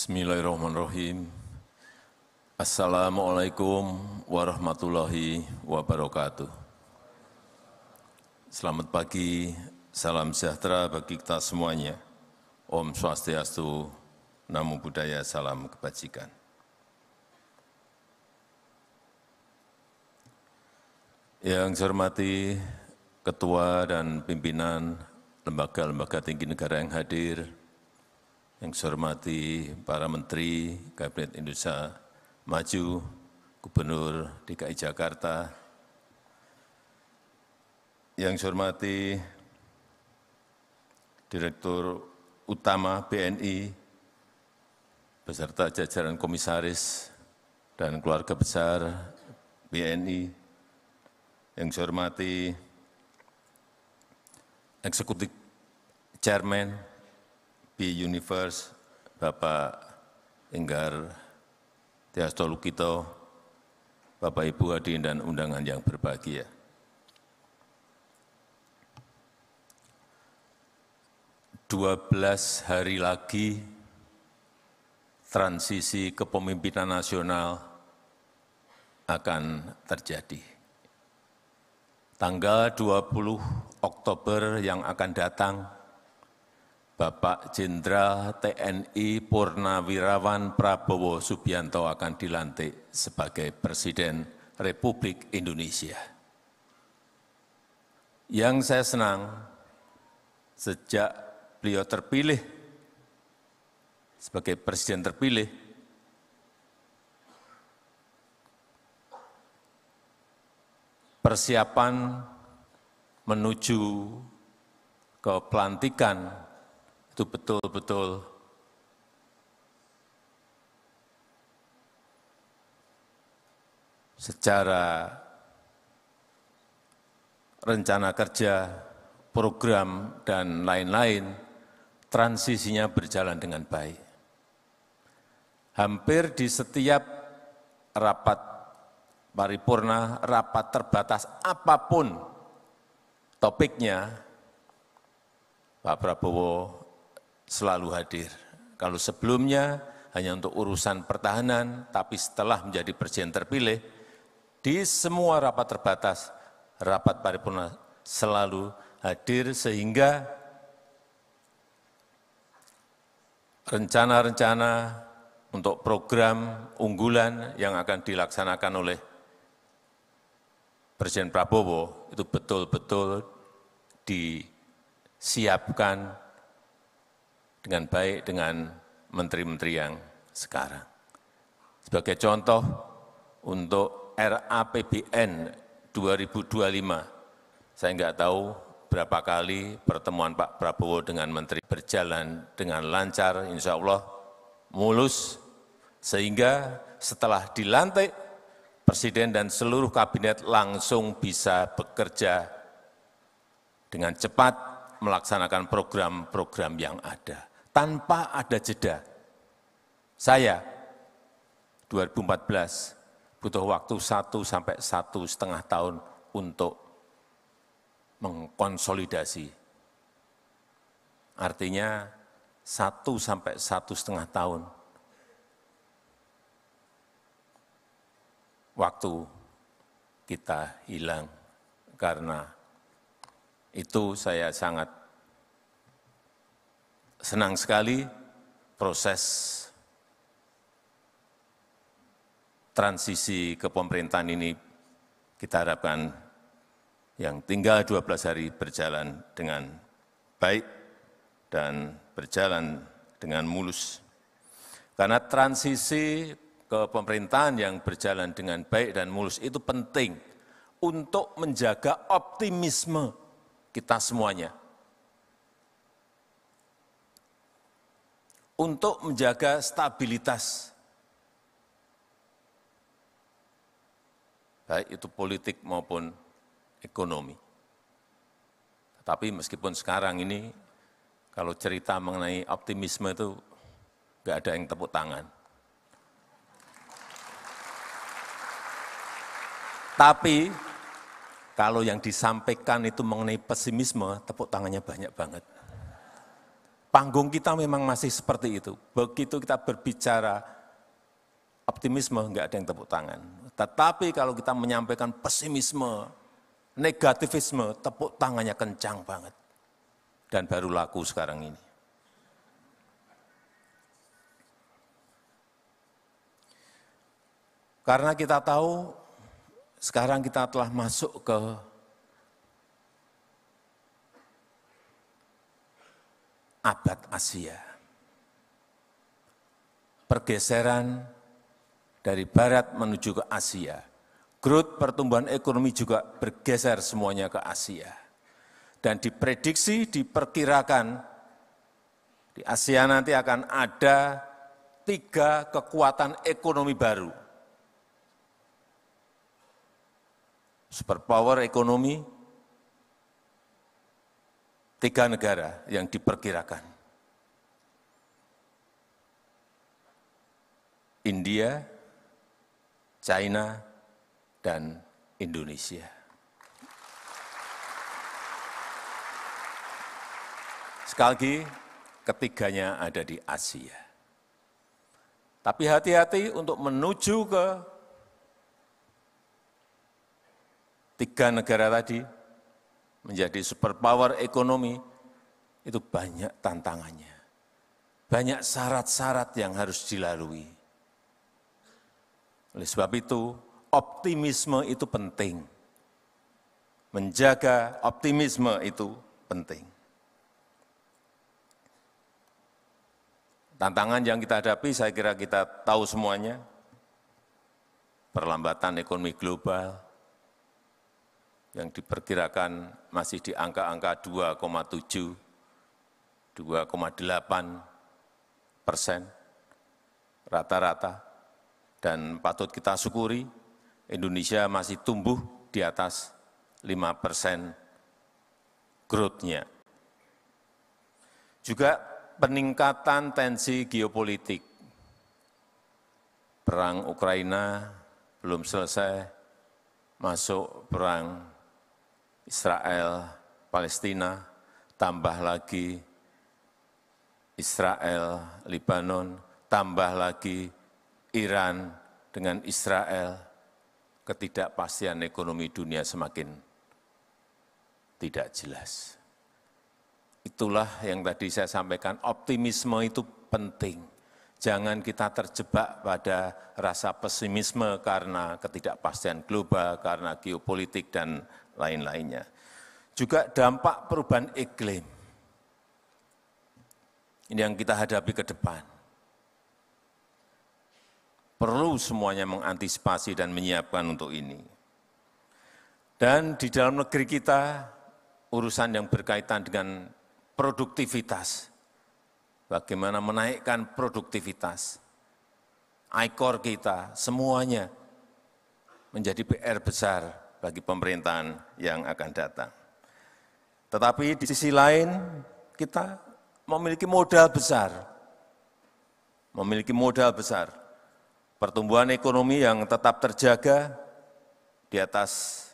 Bismillahirrahmanirrahim. Assalamualaikum warahmatullahi wabarakatuh. Selamat pagi, salam sejahtera bagi kita semuanya. Om Swastiastu, Namo Buddhaya, salam kebajikan. Yang saya hormati Ketua dan pimpinan lembaga-lembaga tinggi negara yang hadir, yang saya hormati para Menteri Kabinet Indonesia Maju, Gubernur DKI Jakarta, yang saya hormati Direktur Utama BNI, beserta jajaran komisaris dan keluarga besar BNI, yang saya hormati Eksekutif Chairman B-Universe, Bapak Enggar Tiasto Lukito, Bapak Ibu hadirin dan undangan yang berbahagia. Dua 12 hari lagi transisi kepemimpinan nasional akan terjadi. Tanggal 20 Oktober yang akan datang, Bapak Jenderal TNI Purnawirawan Prabowo Subianto akan dilantik sebagai Presiden Republik Indonesia. Yang saya senang, sejak beliau terpilih sebagai Presiden terpilih, persiapan menuju ke pelantikan itu betul-betul secara rencana kerja, program, dan lain-lain, transisinya berjalan dengan baik. Hampir di setiap rapat paripurna, rapat terbatas apapun topiknya, Pak Prabowo selalu hadir. Kalau sebelumnya hanya untuk urusan pertahanan, tapi setelah menjadi presiden terpilih, di semua rapat terbatas, rapat paripurna selalu hadir, sehingga rencana-rencana untuk program unggulan yang akan dilaksanakan oleh Presiden Prabowo itu betul-betul disiapkan dengan baik dengan menteri-menteri yang sekarang. Sebagai contoh, untuk RAPBN 2025, saya enggak tahu berapa kali pertemuan Pak Prabowo dengan menteri berjalan dengan lancar, insya Allah mulus, sehingga setelah dilantik, Presiden dan seluruh kabinet langsung bisa bekerja dengan cepat melaksanakan program-program yang ada, tanpa ada jeda. Saya 2014 butuh waktu 1 sampai 1,5 tahun untuk mengkonsolidasi. Artinya 1 sampai 1,5 tahun waktu kita hilang. Karena itu saya sangat senang sekali proses transisi kepemerintahan ini kita harapkan yang tinggal 12 hari berjalan dengan baik dan berjalan dengan mulus. Karena transisi kepemerintahan yang berjalan dengan baik dan mulus itu penting untuk menjaga optimisme kita semuanya. Untuk menjaga stabilitas, baik itu politik maupun ekonomi. Tapi meskipun sekarang ini, kalau cerita mengenai optimisme itu nggak ada yang tepuk tangan. Tapi kalau yang disampaikan itu mengenai pesimisme, tepuk tangannya banyak banget. panggung kita memang masih seperti itu. Begitu kita berbicara optimisme, enggak ada yang tepuk tangan. Tetapi kalau kita menyampaikan pesimisme, negativisme, tepuk tangannya kencang banget. Dan baru laku sekarang ini. Karena kita tahu sekarang kita telah masuk ke abad Asia. Pergeseran dari barat menuju ke Asia. Growth pertumbuhan ekonomi juga bergeser semuanya ke Asia. Dan diprediksi, diperkirakan di Asia nanti akan ada 3 kekuatan ekonomi baru. Superpower ekonomi, 3 negara yang diperkirakan. India, China, dan Indonesia. Sekali lagi, ketiganya ada di Asia. Tapi hati-hati untuk menuju ke 3 negara tadi, menjadi superpower ekonomi, itu banyak tantangannya. Banyak syarat-syarat yang harus dilalui. Oleh sebab itu, optimisme itu penting. Menjaga optimisme itu penting. Tantangan yang kita hadapi, saya kira kita tahu semuanya. Perlambatan ekonomi global, yang diperkirakan masih di angka-angka 2,7, 2,8% rata-rata. Dan patut kita syukuri, Indonesia masih tumbuh di atas 5% growth-nya. Juga peningkatan tensi geopolitik. Perang Ukraina belum selesai, masuk perang Israel, Palestina, tambah lagi Israel, Lebanon, tambah lagi Iran dengan Israel, ketidakpastian ekonomi dunia semakin tidak jelas. Itulah yang tadi saya sampaikan, optimisme itu penting. Jangan kita terjebak pada rasa pesimisme karena ketidakpastian global, karena geopolitik dan lain-lainnya. Juga dampak perubahan iklim. Ini yang kita hadapi ke depan. Perlu semuanya mengantisipasi dan menyiapkan untuk ini. Dan di dalam negeri kita, urusan yang berkaitan dengan produktivitas. Bagaimana menaikkan produktivitas. ICOR kita, semuanya menjadi PR besar bagi pemerintahan yang akan datang. Tetapi di sisi lain, kita memiliki modal besar. Memiliki modal besar. Pertumbuhan ekonomi yang tetap terjaga di atas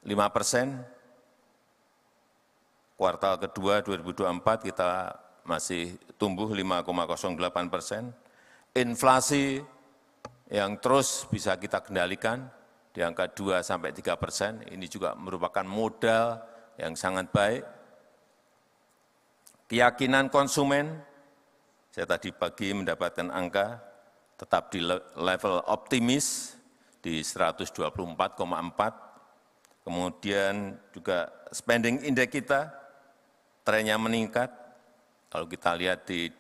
5%. Kuartal kedua 2024 kita masih tumbuh 5,08%. Inflasi yang terus bisa kita kendalikan di angka 2-3%, ini juga merupakan modal yang sangat baik. Keyakinan konsumen, saya tadi pagi mendapatkan angka, tetap di level optimis di 124,4. Kemudian juga spending index kita, trennya meningkat. Kalau kita lihat di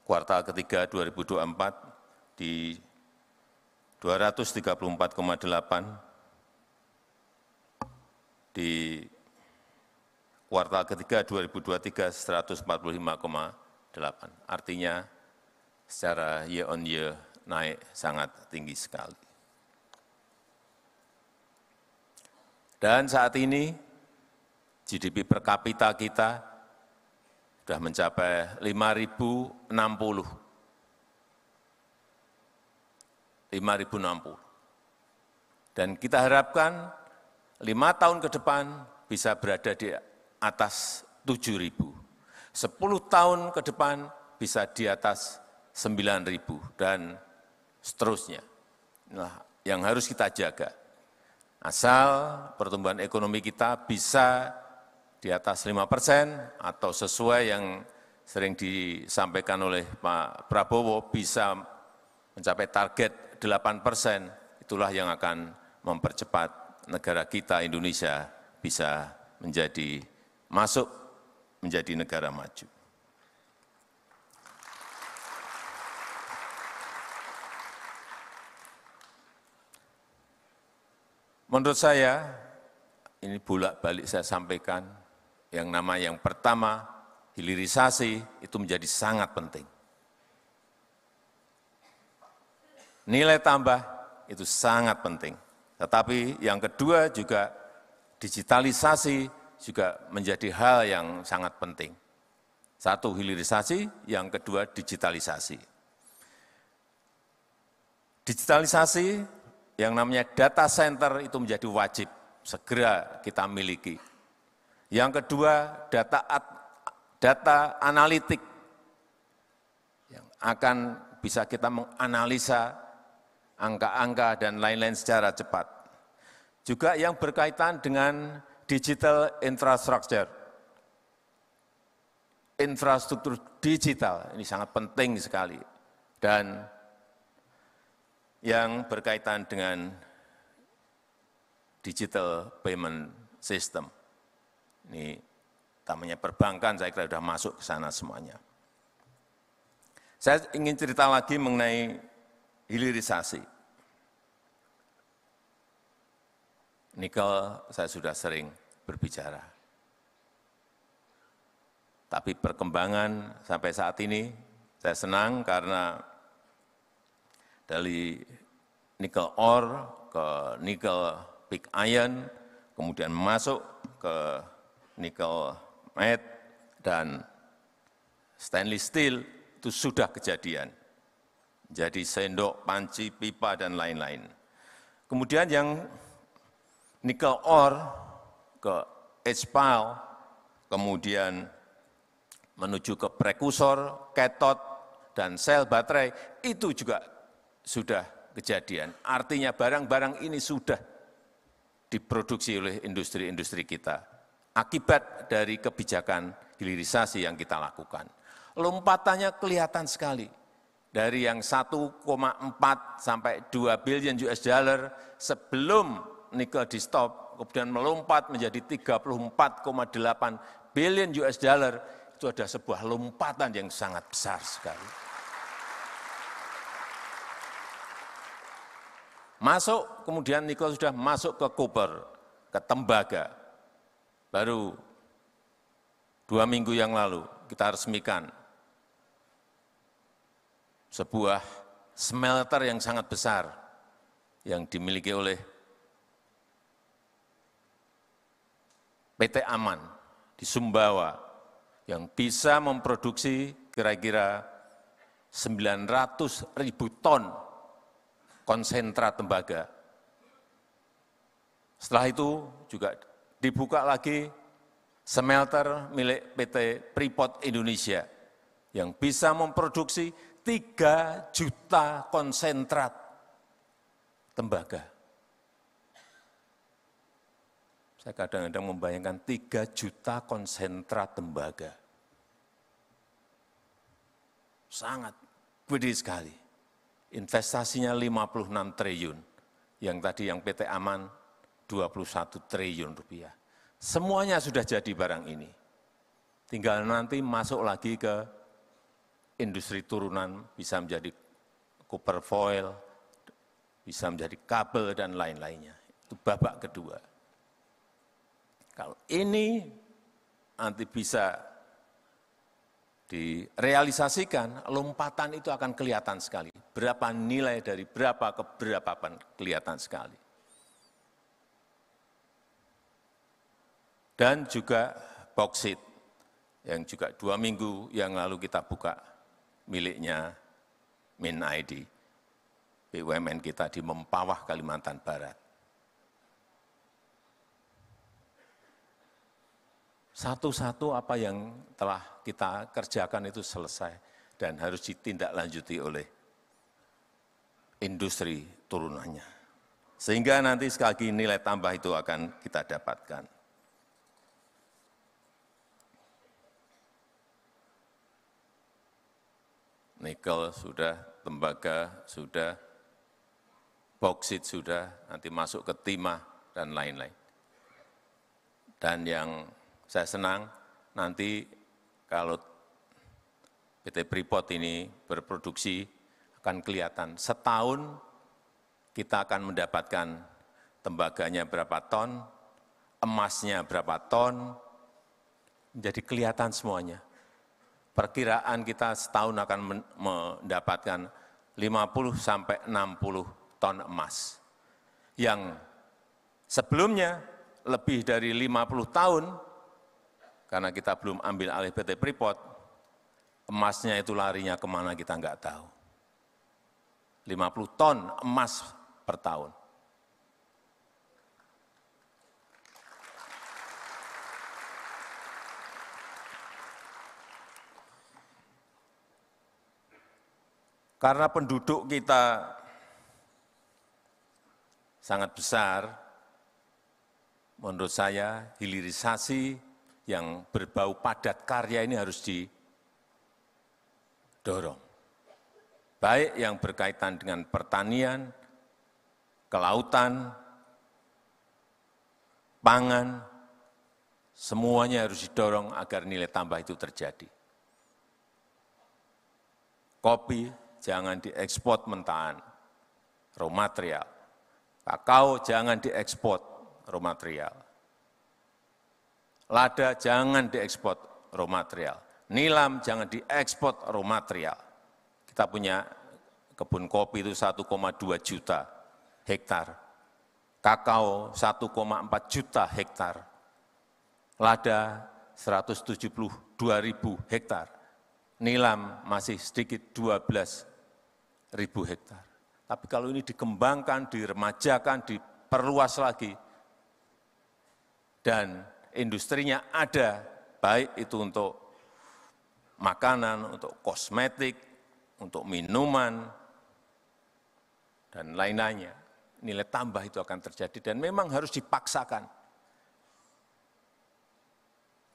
kuartal ketiga 2024 di 234,8, di kuartal ketiga 2023 145,8. Artinya secara year on year naik sangat tinggi sekali. Dan saat ini GDP per kapita kita sudah mencapai 5.060. 5.060. Dan kita harapkan 5 tahun ke depan bisa berada di atas 7.000. 10 tahun ke depan bisa di atas 9.000 dan seterusnya. Nah, yang harus kita jaga. Asal pertumbuhan ekonomi kita bisa di atas 5% atau sesuai yang sering disampaikan oleh Pak Prabowo bisa mencapai target 8%, itulah yang akan mempercepat negara kita Indonesia bisa masuk menjadi negara maju. Menurut saya, ini bolak-balik saya sampaikan, yang pertama, hilirisasi itu menjadi sangat penting. Nilai tambah itu sangat penting. Tetapi yang kedua juga digitalisasi juga menjadi hal yang sangat penting. Satu, hilirisasi, yang kedua digitalisasi. Digitalisasi yang namanya data center itu menjadi wajib segera kita miliki. Yang kedua, data analitik yang akan bisa kita menganalisa angka-angka dan lain-lain secara cepat. Juga yang berkaitan dengan digital infrastructure. Infrastruktur digital ini sangat penting sekali. Dan yang berkaitan dengan digital payment system. Ini namanya perbankan, saya kira sudah masuk ke sana semuanya. Saya ingin cerita lagi mengenai hilirisasi. Nikel saya sudah sering berbicara. Tapi perkembangan sampai saat ini saya senang karena dari nikel ore ke nikel pig iron, kemudian masuk ke nikel matte dan stainless steel itu sudah kejadian. Jadi sendok, panci, pipa, dan lain-lain. Kemudian yang nikel ore ke HPAL, kemudian menuju ke prekursor, cathode, dan sel baterai, itu juga sudah kejadian. Artinya barang-barang ini sudah diproduksi oleh industri-industri kita. Akibat dari kebijakan hilirisasi yang kita lakukan. Lompatannya kelihatan sekali. Dari yang 1,4 sampai 2 billion US dollar sebelum nikel di stop, kemudian melompat menjadi 34,8 billion US dollar, itu ada sebuah lompatan yang sangat besar sekali. Masuk, kemudian nikel sudah masuk ke koper, ke tembaga. Baru 2 minggu yang lalu kita resmikan sebuah smelter yang sangat besar yang dimiliki oleh PT Aman di Sumbawa yang bisa memproduksi kira-kira 900.000 ton konsentrat tembaga. Setelah itu juga dibuka lagi smelter milik PT Freeport Indonesia yang bisa memproduksi 3 juta konsentrat tembaga. Saya kadang-kadang membayangkan 3 juta konsentrat tembaga. Sangat gede sekali. Investasinya 56 triliun. Yang tadi yang PT Aman 21 triliun rupiah. Semuanya sudah jadi barang ini. Tinggal nanti masuk lagi ke industri turunan, bisa menjadi copper foil, bisa menjadi kabel, dan lain-lainnya. Itu babak kedua. Kalau ini nanti bisa direalisasikan, lompatan itu akan kelihatan sekali. Berapa nilai dari berapa ke berapa kelihatan sekali. Dan juga boksit, yang juga 2 minggu yang lalu kita buka, miliknya MinID, BUMN kita di Mempawah, Kalimantan Barat. satu-satu apa yang telah kita kerjakan itu selesai dan harus ditindaklanjuti oleh industri turunannya. Sehingga nanti sekali lagi nilai tambah itu akan kita dapatkan. Nikel sudah, tembaga sudah, bauksit sudah, nanti masuk ke timah dan lain-lain. Dan yang saya senang nanti kalau PT Freeport ini berproduksi akan kelihatan setahun kita akan mendapatkan tembaganya berapa ton, emasnya berapa ton, menjadi kelihatan semuanya. Perkiraan kita setahun akan mendapatkan 50 sampai 60 ton emas. Yang sebelumnya lebih dari 50 tahun, karena kita belum ambil alih PT Freeport, emasnya itu larinya kemana kita nggak tahu. 50 ton emas per tahun. Karena penduduk kita sangat besar, menurut saya hilirisasi yang berbau padat karya ini harus didorong. Baik yang berkaitan dengan pertanian, kelautan, pangan, semuanya harus didorong agar nilai tambah itu terjadi. Kopi, jangan diekspor mentahan, raw material. Kakao jangan diekspor raw material. Lada jangan diekspor raw material. Nilam jangan diekspor raw material. Kita punya kebun kopi itu 1,2 juta hektar. Kakao 1,4 juta hektar. Lada 172.000 hektar. Nilam masih sedikit 12.000 hektar. Tapi kalau ini dikembangkan, diremajakan, diperluas lagi, dan industrinya ada, baik itu untuk makanan, untuk kosmetik, untuk minuman, dan lain-lainnya, nilai tambah itu akan terjadi dan memang harus dipaksakan.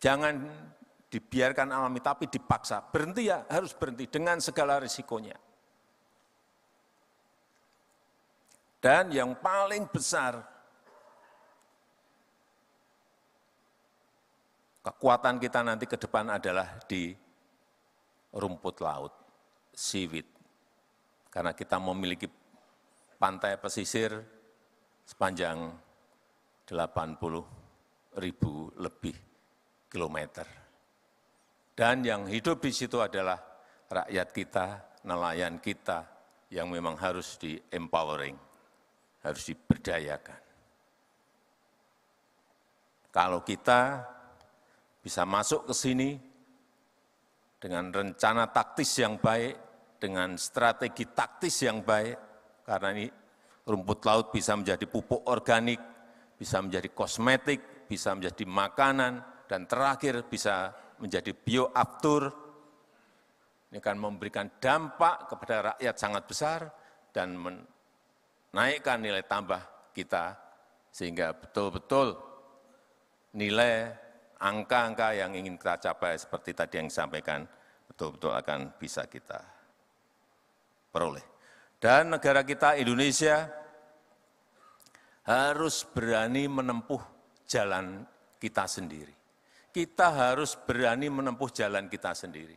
Jangan dibiarkan alami, tapi dipaksa. Berhenti ya, harus berhenti dengan segala risikonya. Dan yang paling besar, kekuatan kita nanti ke depan adalah di rumput laut, seaweed. Karena kita memiliki pantai pesisir sepanjang 80.000 lebih kilometer. Dan yang hidup di situ adalah rakyat kita, nelayan kita, yang memang harus di-empowering, harus diberdayakan. Kalau kita bisa masuk ke sini dengan rencana taktis yang baik, dengan strategi taktis yang baik, karena ini rumput laut bisa menjadi pupuk organik, bisa menjadi kosmetik, bisa menjadi makanan, dan terakhir bisa menjadi bioaftur. Ini akan memberikan dampak kepada rakyat sangat besar dan menaikkan nilai tambah kita, sehingga betul-betul nilai angka-angka yang ingin kita capai seperti tadi yang disampaikan, betul-betul akan bisa kita peroleh. Dan negara kita Indonesia harus berani menempuh jalan kita sendiri. Kita harus berani menempuh jalan kita sendiri.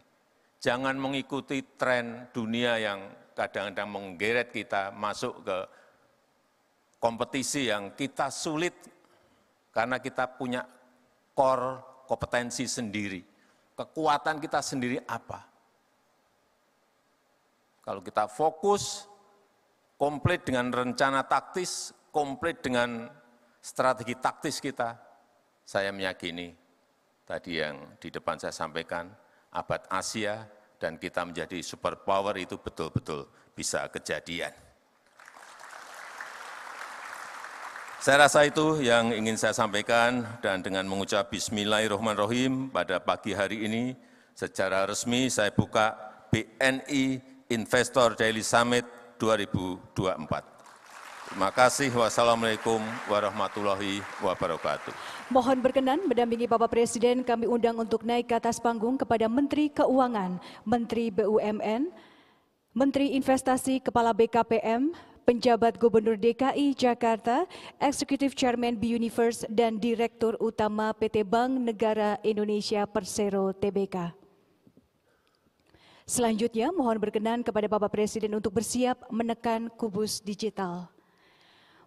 Jangan mengikuti tren dunia yang kadang-kadang menggeret kita masuk ke kompetisi yang kita sulit karena kita punya core kompetensi sendiri. Kekuatan kita sendiri apa? Kalau kita fokus, komplit dengan rencana taktis, komplit dengan strategi taktis kita, saya meyakini tadi yang di depan saya sampaikan, abad Asia dan kita menjadi superpower itu betul-betul bisa kejadian. Saya rasa itu yang ingin saya sampaikan, dan dengan mengucap Bismillahirrahmanirrahim pada pagi hari ini, secara resmi saya buka BNI Investor Daily Summit 2024. Terima kasih. Wassalamualaikum warahmatullahi wabarakatuh. Mohon berkenan mendampingi Bapak Presiden kami undang untuk naik ke atas panggung kepada Menteri Keuangan, Menteri BUMN, Menteri Investasi, Kepala BKPM, Penjabat Gubernur DKI Jakarta, Executive Chairman B-Universe, dan Direktur Utama PT Bank Negara Indonesia Persero Tbk. Selanjutnya mohon berkenan kepada Bapak Presiden untuk bersiap menekan kubus digital.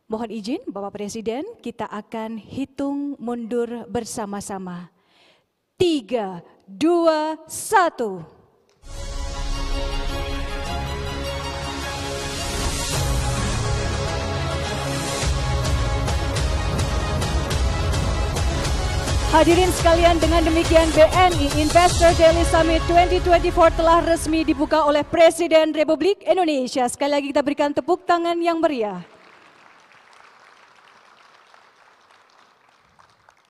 Mohon izin Bapak Presiden, kita akan hitung mundur bersama-sama. 3, 2, 1. Hadirin sekalian, dengan demikian BNI Investor Daily Summit 2024 telah resmi dibuka oleh Presiden Republik Indonesia. Sekali lagi kita berikan tepuk tangan yang meriah.